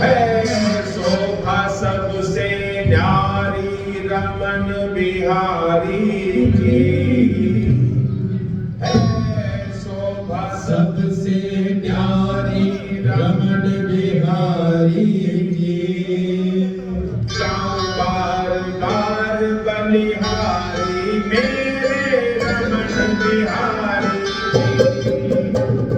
है शोभा सबसे न्यारी रमन बिहारी की, है शोभा सबसे न्यारी रमन बिहारी की। जाऊं बार बार बलिहारी मेरे रमन बिहारी की,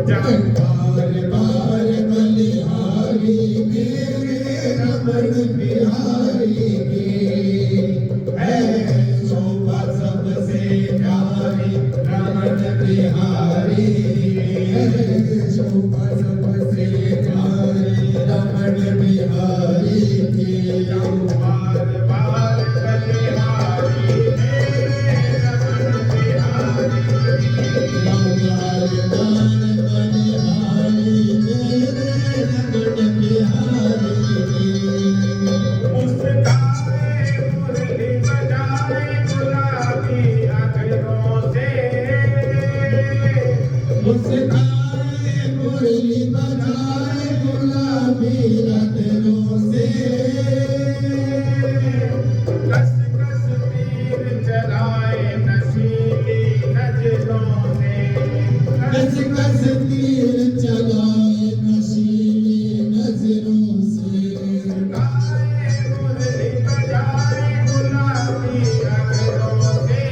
जाऊं बार बार बलिहारी मेरे रमन बिहारी की, है शोभा सबसे न्यारी रमन बिहारी की, है शोभा सबसे न्यारी रमन बिहारी की। जाऊं बार बार बलिहारी मेरे रमन बिहारी की, जाऊं बार बार बलिहारी मेरे रमन बिहारी की। मुस्काए मुरली बजाए गुलाबी अधरों से, मुस्काए मुरली बजाए गुलाबी अधरों से, कस कस तीर चलाए नशीली नजरों से, कस कस तीर चलाए नशीली नजरों से। गाए मुरली बजाए गुलाबी अधरों से,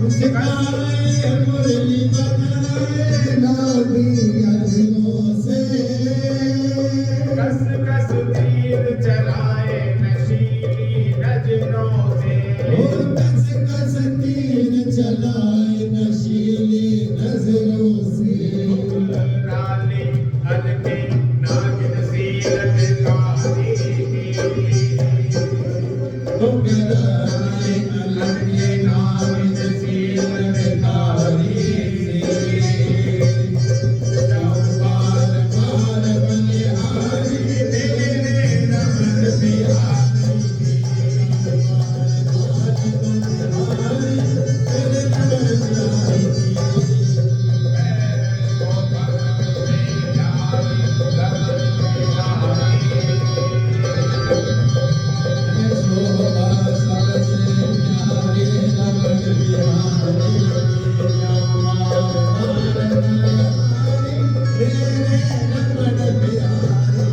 मुस्काए मुरली बजाए गुलाबी अधरों से, कस कस तीर चलाए नशीली नजरों से, कस कस तीर चलाए नशीली नजरों से। रानी हल्के नागिन सी लटकानी, रानी हल्के नागिन सी लटकानी से। जाऊं बार बार बलिहारी मेरे रमन बिहारी की, बार बलिहारी मेरे रमन बिहारी की। शोभा सबसे न्यारी रमन बिहारी की, शोभा सबसे न्यारी रमन बिहारी की। जाऊं बार बार बलिहारी मेरे रमन बिहारी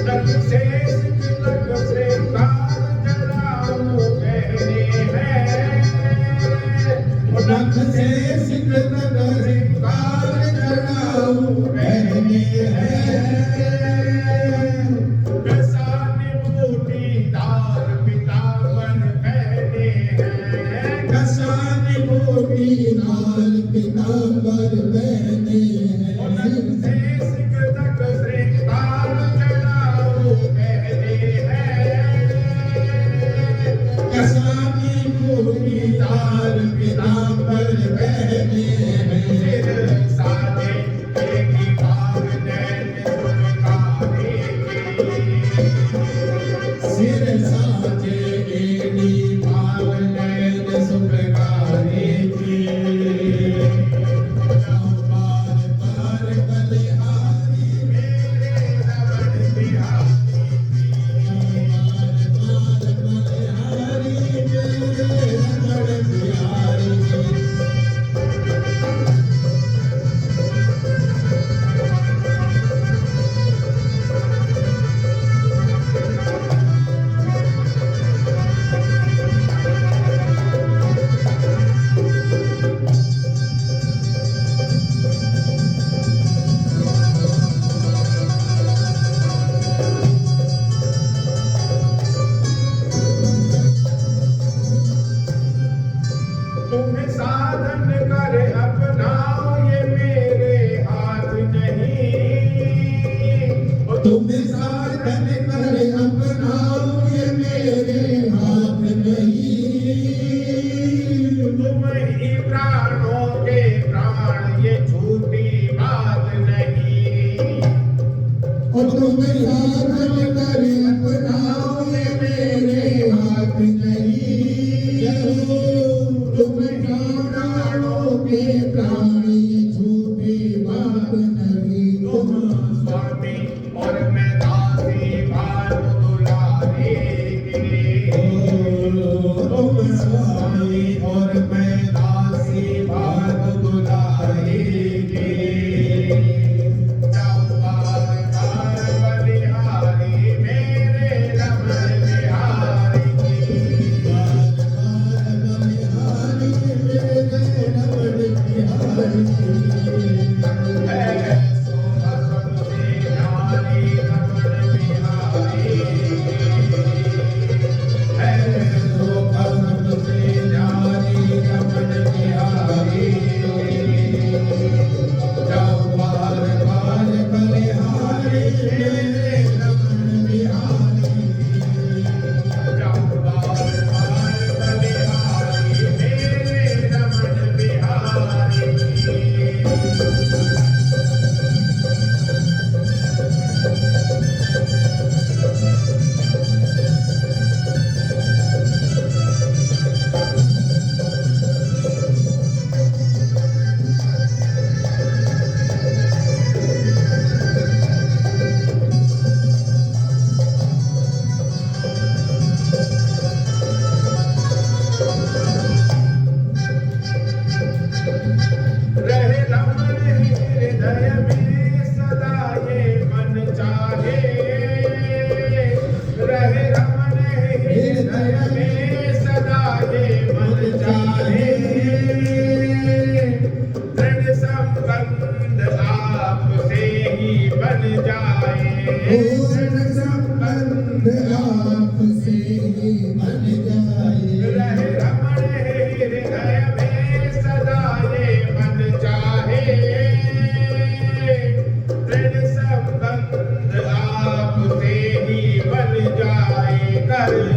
नख से नख से तार जड़ाऊं पहने हैं, नख से नख से तार जड़ाऊं पहने हैं। कसाने बूटीदार पीतांबर पहने हैं, कसाने बूटीदार पीतांबर पहने हैं। नख से नख से तार जड़ाऊं पहने हैं, कसाने बूटीदार पीतांबर पहने हैं। सिर साजे एक बार नैन सुनकारे की, सिर साजे एक बार नैन सुनकारे की। जाऊं बार बार बलिहारी मेरे रमन बिहारी की, जाऊं बार बार बलिहारी मेरे रमन बिहारी की। बिहारी